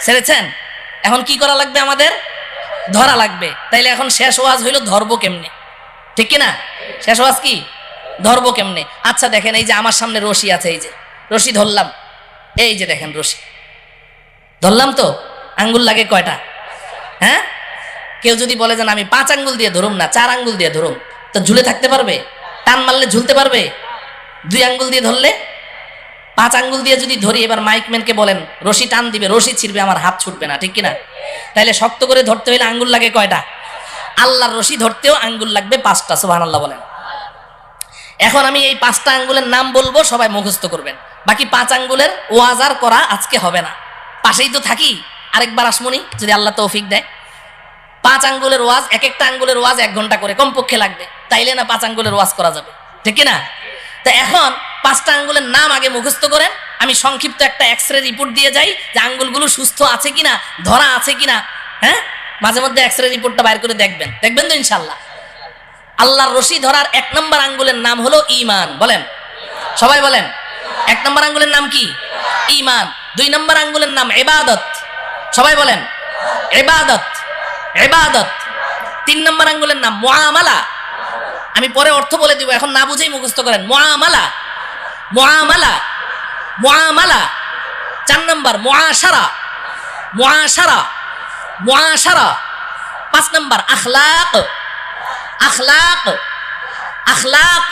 ছেড়েছেন। এখন কি করা লাগবে? আমাদের ধরা লাগবে। তাইলে এখন শেষ ওয়াজ হইল ধরবো কেমনে, ঠিক কিনা? শেষ ওয়াজ কি? ধরবো কেমনে। আচ্ছা দেখেন, এই যে আমার সামনে রশি আছে, এই যে রশি ধরলাম, এই যে দেখেন রশি ধরলাম, তো আঙ্গুল লাগে কয়টা? হ্যাঁ, কেউ যদি বলে যে আমি 5 আঙ্গুল দিয়ে ধরুম না, 4 আঙ্গুল দিয়ে ধরুম, তো ঝুলে থাকতে পারবে? টান মারলে ঝুলতে পারবে? 2 আঙ্গুল দিয়ে ধরলে? 5 আঙ্গুল দিয়ে যদি ধরি, এবার মাইকম্যানকে বলেন রশি টান দিবে, রশি ছিড়বে, আমার হাত ছুটবে না, ঠিক কিনা? তাইলে শক্ত করে ধরতে হইলে আঙ্গুল লাগে কয়টা? আল্লাহর রশি ধরতেও আঙ্গুল লাগবে 5টা। সুবহানাল্লাহ বলেন। এখন আমি এই 5টা আঙ্গুলের নাম বলবো, সবাই মুখস্থ করবেন। বাকি 5 আঙ্গুলের ওয়াজ আর করা আজকে হবে না, পাশেই তো থাকি, আরেকবার আসমনি যদি আল্লাহ তৌফিক দেয়। 5 আঙ্গুলের ওয়াজ, এক একটা আঙ্গুলের ওয়াজ 1 ঘন্টা করে কমপক্ষে লাগবে, তাইলে না 5 আঙ্গুলের ওয়াজ করা যাবে, ঠিক কিনা? তো এখন 5টা আঙ্গুলের নাম আগে মুখস্থ করেন। আমি সংক্ষিপ্ত একটা এক্সরে রিপোর্ট দিয়ে যাই যে আঙ্গুলগুলো সুস্থ আছে কিনা, ধরা আছে কিনা। হ্যাঁ, মাঝে মধ্যে এক্সরে রিপোর্টটা বাইর করে দেখবেন, দেখবেন তো ইনশাআল্লাহ। আল্লাহর রশি ধরার 1 নম্বর আঙ্গুলের নাম হলো ঈমান। বলেন, সবাই বলেন। 1 নম্বর আঙ্গুলের নাম কি? ঈমান। 2 নম্বর আঙ্গুলের নাম ইবাদত। সবাই বলেন ইবাদত, ইবাদত। 3 নম্বর আঙ্গুলের নাম মুআমালা। আমি পরে অর্থ বলে দিব, এখন না বুঝেই মুখস্থ করেন। মুআমালা, মুআমালা, মুআমালা। 4 নম্বর মুআশারা, মুআশারা, মুআশারা। 5 নম্বর আখলাক, আখলাক, আখলাক।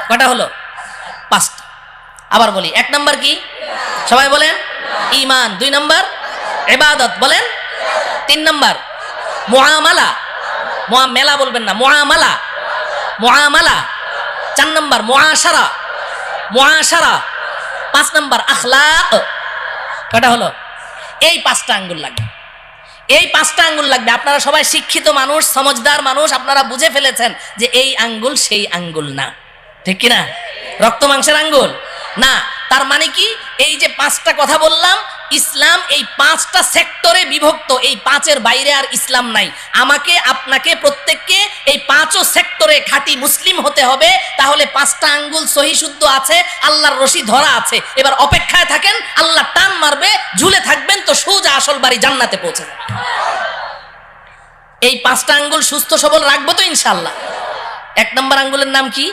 কটা হলো? 5টা। আবার বলি, 1 নম্বর কি? সবাই বলেন ঈমান। 2 নম্বর ইবাদত, বলেন। 3 নম্বর মুআমালা, মুআমালা বলবেন না, মুআমালা, মুআমালা। 4 নম্বর মুআশারা, মুআশারা। 5 নম্বর আখলাক। কটা হলো? এই 5টা আঙ্গুল লাগবে, এই 5টা আঙ্গুল লাগবে। আপনারা সবাই শিক্ষিত মানুষ, সমজদার মানুষ, আপনারা বুঝে ফেলেছেন যে এই আঙ্গুল সেই আঙ্গুল না, ঠিক কিনা? রক্ত মাংসের আঙ্গুল না। তার মানে কি? এই যে 5টা কথা বললাম, ইসলাম এই 5টা সেক্টরে বিভক্ত, এই 5-এর বাইরে আর ইসলাম নাই। আমাকে আপনাকে প্রত্যেককে এই 5ও সেক্টরে খাঁটি মুসলিম হতে হবে। তাহলে 5টা আঙ্গুল সহি শুদ্ধ আছে, আল্লাহর রশি ধরা আছে। এবার অপেক্ষায় থাকেন, আল্লাহ টান মারবে, ঝুলে থাকবেন, তো সোজা আসল বাড়ি জান্নাতে পৌঁছে যাবে। এই 5টা আঙ্গুল সুস্থ সবল রাখবো তো ইনশাআল্লাহ। 1 নম্বর আঙ্গুলের নাম কি?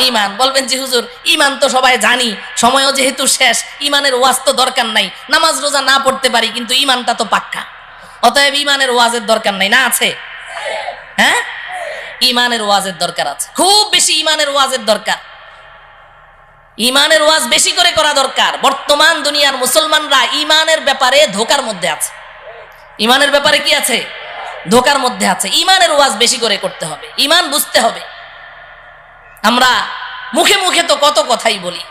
ঈমান। বলবেন যে হুজুর ঈমান তো সবাই জানি, সময়ও যেহেতু শেষ, ঈমানের ওয়াজ তো দরকার নাই, নামাজ রোজা না পড়তে পারি, কিন্তু ঈমানটা তো পাক্কা, অতএব ঈমানের ওয়াজের দরকার নাই। না আছে? হ্যাঁ, ঈমানের ওয়াজের দরকার আছে, খুব বেশি ঈমানের ওয়াজের দরকার। ইমানের ওয়াজ বেশি করে করা দরকার। বর্তমান দুনিয়ার মুসলমানরা ইমানের ব্যাপারে ধোকার মধ্যে আছে। ইমানের ব্যাপারে কি আছে? ধোকার মধ্যে আছে। ইমানের ওয়াজ বেশি করে করতে হবে, ইমান বুঝতে হবে। আমরা মুখে মুখে তো কত কথাই বলি।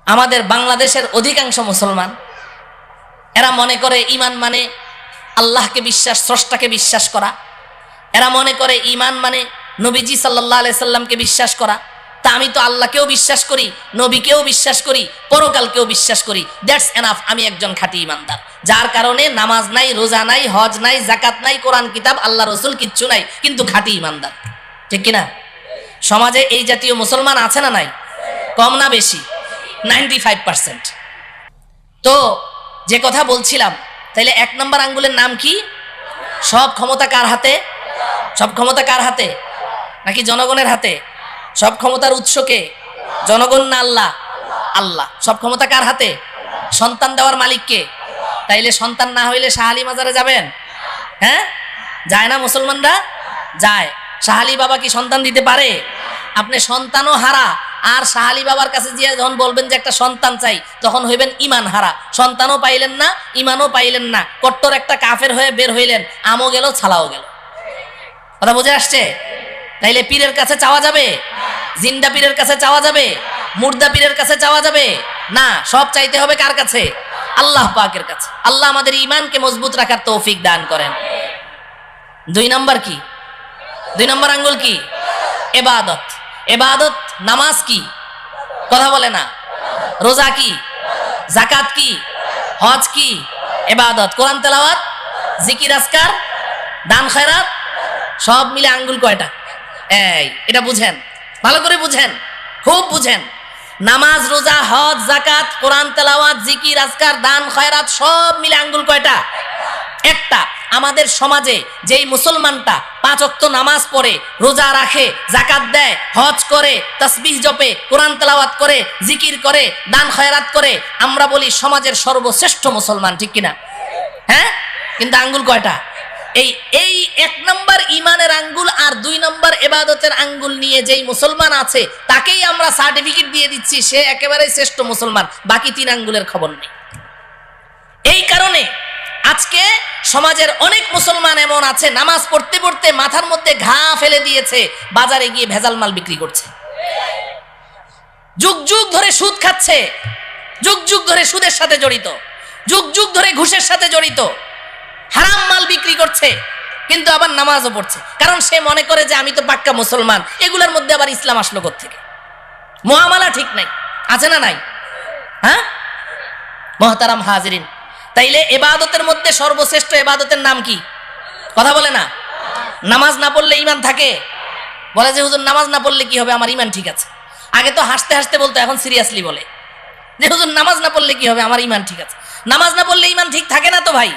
আমাদের বাংলাদেশের অধিকাংশ মুসলমান এরা মনে করে ইমান মানে আল্লাহকে বিশ্বাস, স্রষ্টাকে বিশ্বাস করা। এরা মনে করে ইমান মানে নবীজি সাল্লাল্লাহু আলাইহি সাল্লামকে বিশ্বাস করা। তা আমি তো আল্লাহকেও বিশ্বাস করি, নবীকেও বিশ্বাস করি, পরকালকেও বিশ্বাস করি, দ্যাটস এনাফ, আমি একজন খাঁটি ইমানদার। যার কারণে নামাজ নাই, রোজা নাই, হজ নাই, জাকাত নাই, কোরআন কিতাব, আল্লাহ রসুল কিচ্ছু নাই, কিন্তু খাঁটি ইমানদার। ঠিক কিনা? সমাজে এই জাতীয় মুসলমান আছে না নাই? কম না বেশি? 95%। তো যে কথা বলছিলাম, তাইলে 1 নম্বর আঙ্গুলের নাম কি? সব ক্ষমতা কার হাতে? সব ক্ষমতা কার হাতে? নাকি জনগণের হাতে? সব ক্ষমতার উৎসকে জনগণ না আল্লাহ? আল্লাহ। সব ক্ষমতা কার হাতে? সন্তান দেওয়ার মালিককে। তাইলে সন্তান না হইলে শাহালি মাজারে যাবেন? হ্যাঁ, যায় না মুসলমানরা? যায়। শাহালি বাবা কি সন্তান দিতে পারে? আপনি সন্তানও হারা, আর শাহালি বাবার কাছে গিয়ে যখন বলবেন যে একটা সন্তান চাই, তখন হইবেন ইমান হারা। সন্তানও পাইলেন না, ইমানও পাইলেন না, কট্টর একটা কাফের হয়ে বের হইলেন, আমও গেল, ছালাও গেল। কথা বুঝে আসছে? তাইলে পীরের কাছে চাওয়া যাবে? জিন্দা পীরের কাছে চাওয়া যাবে? মুর্দা পীরের কাছে চাওয়া যাবে না। সব চাইতে হবে কার কাছে? আল্লাহ পাকের কাছে। আল্লাহ আমাদের ঈমানকে মজবুত রাখার তৌফিক দান করেন। 2 নম্বর কি? 2 নম্বর আঙ্গুল কি? ইবাদত। ইবাদত। নামাজ কি? কথা বলে না। রোজা কি? যাকাত কি? হজ কি? ইবাদত। কোরআন তেলাওয়াত, জিকির আজকার, দান খয়রাত, সব মিলে আঙ্গুল কয়টা? এই, এটা বুঝেন, ভালো করে বুঝেন, খুব বুঝেন। নামাজ, রোজা, হজ, যাকাত, কোরআন তেলাওয়াত, জিকির আজকার, দান খয়রাত, সব মিলে আঙ্গুল কয়টা? একটা। আমাদের সমাজে যেই মুসলমানটা 5 ওয়াক্ত নামাজ পড়ে, রোজা রাখে, যাকাত দেয়, হজ করে, তাসবিহ জপে, কোরআন তেলাওয়াত করে, জিকির করে, দান খয়রাত করে, আমরা বলি সমাজের সর্বশ্রেষ্ঠ মুসলমান। ঠিক কিনা? হ্যাঁ, কিন্তু আঙ্গুল কয়টা? এই 1 নম্বর ইমানের আঙ্গুল আর 2 নম্বর ইবাদতের আঙ্গুল নিয়ে যেই মুসলমান আছে, তাকেই আমরা সার্টিফিকেট দিয়ে দিচ্ছি সে একেবারে শ্রেষ্ঠ মুসলমান। বাকি 3 আঙ্গুলের খবর নেই। এই কারণে আজকে সমাজের অনেক মুসলমান এমন আছে, নামাজ পড়তে পড়তে মাথার মধ্যে ঘা ফেলে দিয়েছে, বাজারে গিয়ে ভেজাল মাল বিক্রি করছে, যুগ যুগ ধরে সুদ খাচ্ছে, যুগ যুগ ধরে সুদের সাথে জড়িত, যুগ যুগ ধরে ঘুষের সাথে জড়িত, হারাম মাল বিক্রি করছে, কিন্তু আবার নামাজও পড়ছে। কারণ সে মনে করে যে আমি তো পাক্কা মুসলমান, এগুলোর মধ্যে আবার ইসলাম আসলো কোত্থেকে? মুআমালা ঠিক নাই, আছে না নাই? হ্যাঁ মুহতারাম হাজিরিন, তাইলে ইবাদতের মধ্যে সর্বশ্রেষ্ঠ ইবাদতের নাম কি? কথা বলে না। নামাজ না পড়লে ঈমান থাকে? বলে যে হুজুর নামাজ না পড়লে কি হবে, আমার ঈমান ঠিক আছে। আগে তো হাসতে হাসতে বলতো, এখন সিরিয়াসলি বলে যে হুজুর নামাজ না পড়লে কি হবে, আমার ঈমান ঠিক আছে। নামাজ না পড়লে ঈমান ঠিক থাকে না তো ভাই।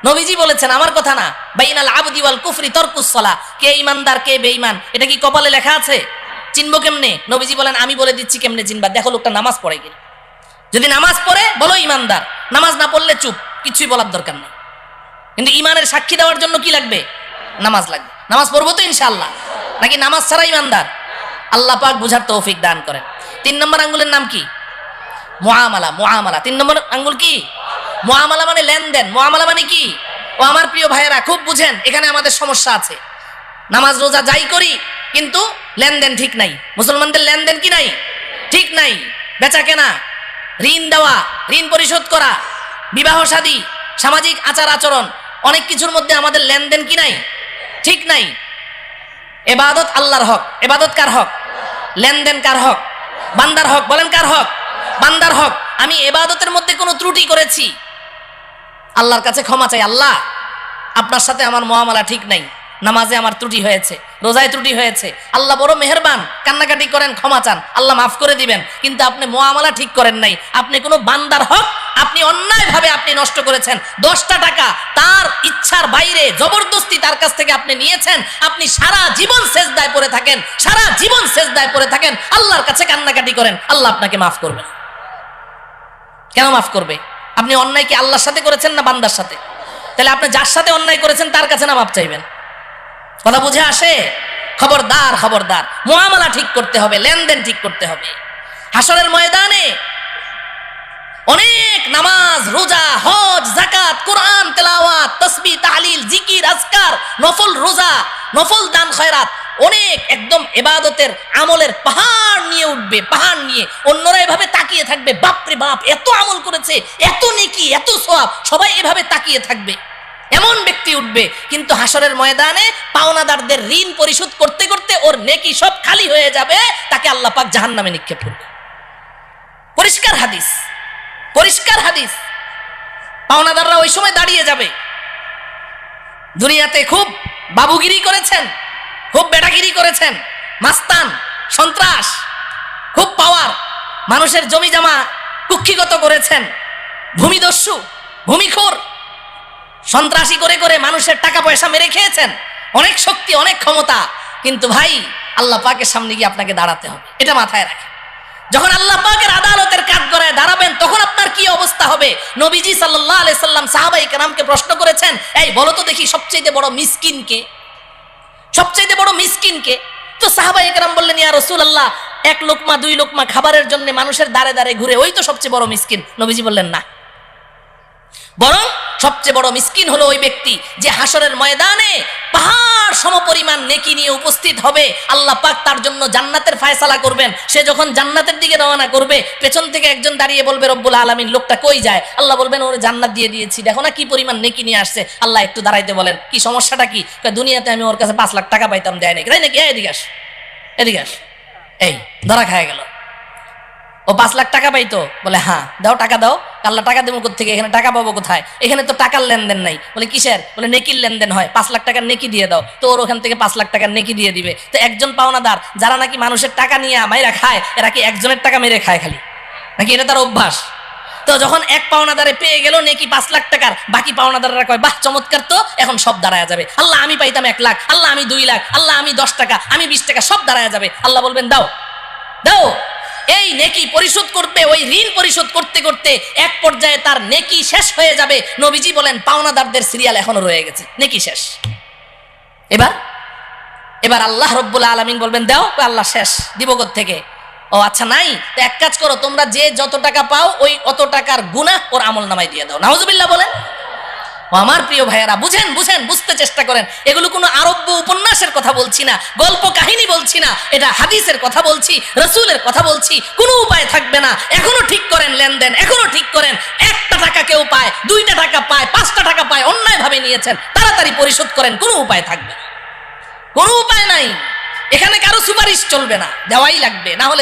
নবীজি বলেছেন, আমার কথা না, বাইনাল আবদি ওয়াল কুফরি তারকুস সালাহ, কে ঈমানদার কে বেঈমান এটা কি কপালে লেখা আছে? চিনবো কেমনে? নবীজি বলেন, আমি বলে দিচ্ছি কেমনে চিনবা, দেখো লোকটা নামাজ পড়ে কিনা। যদি নামাজ পড়ে বলো ঈমানদার, নামাজ না পড়লে চুপ, কিছুই বলার দরকার নেই। কিন্তু ঈমানের সাক্ষী দেওয়ার জন্য কি লাগবে? নামাজ লাগবে। নামাজ পড়বো তো ইনশাআল্লাহ, নাকি নামাজ ছাড়া ঈমানদার? আল্লাহ পাক বুঝার তৌফিক দান করেন। 3 নম্বর আঙ্গুলের নাম কি? মুআমালা। মুআমালা 3 নম্বর আঙ্গুল কি? মুআমালা মানে লেনদেন। মুআমালা মানে কি? ও আমার প্রিয় ভাইয়েরা, খুব বুঝেন, এখানে আমাদের সমস্যা আছে। নামাজ রোজা যাই করি, কিন্তু লেনদেন ঠিক নাই। মুসলমানদের লেনদেন কি নাই? ঠিক নাই। বেচা কেনা, ঋণ দেওয়া, ঋণ পরিশোধ করা, বিবাহ শাদী, সামাজিক আচার আচরণ, অনেক কিছুর মধ্যে আমাদের লেনদেন কি নাই? ঠিক নাই। ইবাদত আল্লাহর হক। ইবাদত কার হক? লেনদেন কার হক? বান্দার হক। বলেন কার হক? বান্দার হক। আমি ইবাদতের মধ্যে কোনো ত্রুটি করেছি, আল্লাহর কাছে ক্ষমা চাই। আল্লাহ, আপনার সাথে আমার মুআমালা ঠিক নাই, নামাজে আমার ত্রুটি হয়েছে, রোজায় ত্রুটি হয়েছে। আল্লাহ বড় মেহেরবান, কান্নাকাটি করেন, ক্ষমা চান, আল্লাহ মাফ করে দিবেন। কিন্তু আপনি মুআমালা ঠিক করেন নাই। আপনি কোনো বান্দার হক আপনি অন্যায়ভাবে আপনি নষ্ট করেছেন। 10টা টাকা তার ইচ্ছার বাইরে জবরদস্তি তার কাছ থেকে আপনি নিয়েছেন। আপনি সারা জীবন সেজদায় পড়ে থাকেন, সারা জীবন সেজদায় পড়ে থাকেন, আল্লাহর কাছে কান্নাকাটি করেন, আল্লাহ আপনাকে মাফ করবেন। কেন মাফ করবে? আপনি অন্যায় কি আল্লাহর সাথে করেছেন না বান্দার সাথে? তাহলে আপনি যার সাথে অন্যায় করেছেন তার কাছে না মাফ চাইবেন। কথা বুঝে আসে? খবরদার খবরদার, মুআমালা ঠিক করতে হবে, লেনদেন ঠিক করতে হবে। হাসরের ময়দানে অনেক নামাজ, রোজা, হজ, যাকাত, কোরআন তেলাওয়াত, তাসবিহ, তাহলিল, জিকির, আজকার, নফল রোজা, নফল দান খয়রাত, অনেক একদম ইবাদতের আমলের পাহাড় নিয়ে উঠবে, পাহাড় নিয়ে। অন্যরা এভাবে তাকিয়ে থাকবে, বাপরে বাপ এত আমল করেছে, এত নেকি, এত সওয়াব, সবাই এভাবে তাকিয়ে থাকবে। এমন ব্যক্তি উঠবে, কিন্তু হাসরের ময়দানে পাওনাদারদের ঋণ পরিশোধ করতে করতে ওর নেকি সব খালি হয়ে যাবে, তাকে আল্লাহ পাক জাহান্নামে নিক্ষেপ করবে। পরিষ্কার হাদিস, পরিষ্কার হাদিস। পাওনাদাররা ওই সময় দাঁড়িয়ে যাবে। দুনিয়াতে খুব বাবুগিরি করেছেন, খুব বেটাগিরি করেছেন, মাস্তান, সন্ত্রাস, খুব পাওয়ার, মানুষের জমি জমা কুক্ষিগত করেছেন, ভূমিদস্যু, ভূমিখোর, সন্ত্রাসী করে করে মানুষের টাকা পয়সা মেরে খেয়েছেন, অনেক শক্তি, অনেক ক্ষমতা। কিন্তু ভাই আল্লাহ পাকের সামনে গিয়ে আপনাকে দাঁড়াতে হবে, এটা মাথায় রাখেন। যখন আল্লাহ পাকের আদালতের কাঠগড়ায় দাঁড়াবেন, তখন আপনার কি অবস্থা হবে? নবীজি সাল্লাল্লাহু আলাইহি সাল্লাম সাহাবায়ে কেরামকে প্রশ্ন করেছেন, এই বলো তো দেখি সবচেয়ে বড় মিসকিন কে? সবচেয়ে বড় মিসকিন কে? তো সাহাবায়ে কেরাম বললেন, ইয়া রাসূলুল্লাহ, এক লোকমা দুই লোকমা খাবারের জন্য মানুষের দাঁড়ে দাঁড়ে ঘুরে, ওই তো সবচেয়ে বড় মিসকিন। নবীজি বললেন না, বরং সবচেয়ে বড় মিসকিন হলো ওই ব্যক্তি যে হাসরের ময়দানে পাহাড় সমপরিমাণ নেকি নিয়ে উপস্থিত হবে। আল্লাহ পাক তার জন্য জান্নাতের ফয়সালা করবেন। সে যখন জান্নাতের দিকে রওনা করবে, পেছন থেকে একজন দাঁড়িয়ে বলবে, রব্বুল আলামিন লোকটা কই যায়? আল্লাহ বলবেন, ওরে জান্নাত দিয়ে দিয়েছি, দেখো না কি পরিমাণ নেকি নিয়ে আসছে। আল্লাহ একটু দাঁড়াইতে বলেন, কি সমস্যাটা কি? দুনিয়াতে আমি ওর কাছে 5 লাখ টাকা পাইতাম, দেয় নাকি? তাই নাকি? এদিকে আস, এদিকে আস। এই ধরা খায় গেল। ও 5 লাখ টাকা পাইতো? বলে হ্যাঁ। দাও, টাকা দাও। আল্লাহ টাকা দেবো কোথেকে? এখানে টাকা পাবো কোথায়? এখানে তো টাকার লেনদেন নাই। বলে কিসের? বলে নেকির লেনদেন হয়, 5 লাখ টাকার নেকি দিয়ে দাও। তো ওর ওখান থেকে 5 লাখ টাকার নেকি দিয়ে দিবে। তো একজন পাওনাদার যারা নাকি মানুষের টাকা নিয়ে মাইরা খায়, এরা কি একজনের টাকা মেরে খায় খালি, নাকি এটা তার অভ্যাস? তো যখন এক পাওনাদারে পেয়ে গেল নেকি 5 লাখ টাকার, বাকি পাওনাদাররা কয়, বাহ চমৎকার, তো এখন সব দাঁড়ায় যাবে। আল্লাহ আমি পাইতাম 1 লাখ, আল্লাহ আমি 2 লাখ, আল্লাহ আমি 10 টাকা, আমি 20 টাকা, সব দাঁড়ায় যাবে। আল্লাহ বলবেন, দাও দাও। এই নেকি পরিশোধ করবে, ওই ঋণ পরিশোধ করতে করতে এক পর্যায়ে তার নেকি শেষ হয়ে যাবে। নবীজি বলেন, পাওনাদারদের সিরিয়াল এখনো রয়ে গেছে, নেকি শেষ। এবার আল্লাহ রব্বুল আলামিন বলবেন, দাও। আল্লাহ শেষ, দিব থেকে? ও আচ্ছা নাই, তো এক কাজ করো, তোমরা যে যত টাকা পাও ওই অত টাকার গুনাহ ওর আমল নামায় দিয়ে দাও। নাউজুবিল্লাহ বলেন। ও আমার প্রিয় ভাইয়েরা, বুঝেন বুঝেন, বুঝতে চেষ্টা করেন। এগুলো কোনো আরব্য উপন্যাসের কথা বলছি না, গল্প কাহিনী বলছি না, এটা হাদিসের কথা বলছি, রাসূলের কথা বলছি। কোনো উপায় থাকবে না, এখনো ঠিক করেন লেনদেন, এখনো ঠিক করেন। 1টা টাকা কেউ পায়, 2টা টাকা পায়, 5টা টাকা পায়, অন্যায় ভাবে নিয়েছেন, তাড়াতাড়ি পরিশোধ করেন। কোনো উপায় থাকবে না, কোনো উপায় নাই। এখানে কারো সুপারিশ চলবে না, দেওয়াই লাগবে, না হলে